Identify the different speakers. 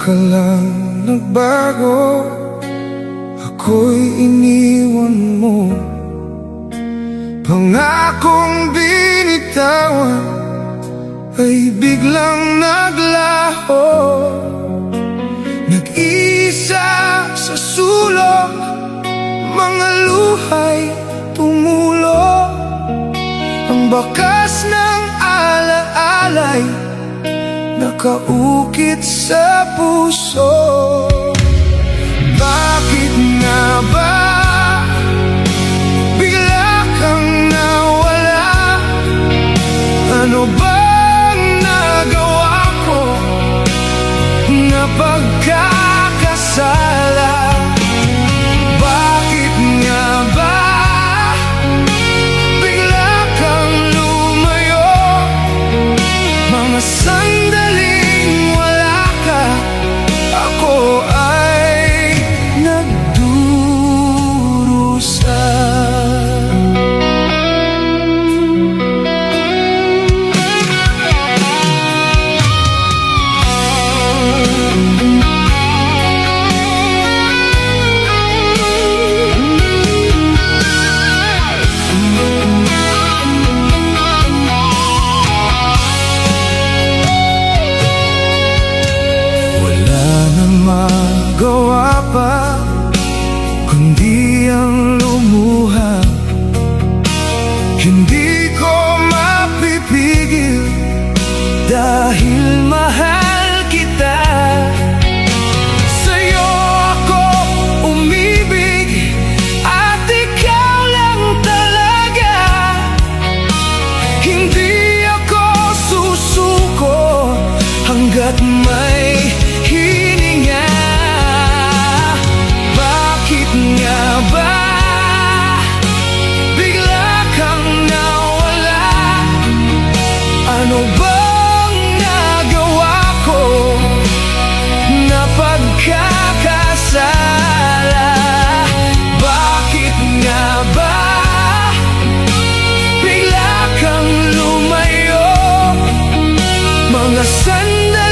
Speaker 1: ka lang nagbago, ako'y iniwan mo. Pangakong binitawan ay biglang naglaho. Nag-isa sa sulok, mga luha'y tumulo. Ang bakas ng alaala'y nakaukit sa puso. Bakit nga ba bigla kang nawala? Ano bang nagawa ko na pagkakasala? Bakit nga ba bigla kang lumayo? Mga sandaling wala ka, ako ay nagdurusa. Magawa pa kundi ang lumuha. Hindi ko mapipigil dahil mahal kita. Sa'yo ako umibig at ikaw lang talaga. Hindi ako susuko hanggat may hininga. Bakit nga ba bigla kang nawala? Ano bang nagawa ko na pagkakasala? Bakit nga ba bigla kang lumayo? Mga sandali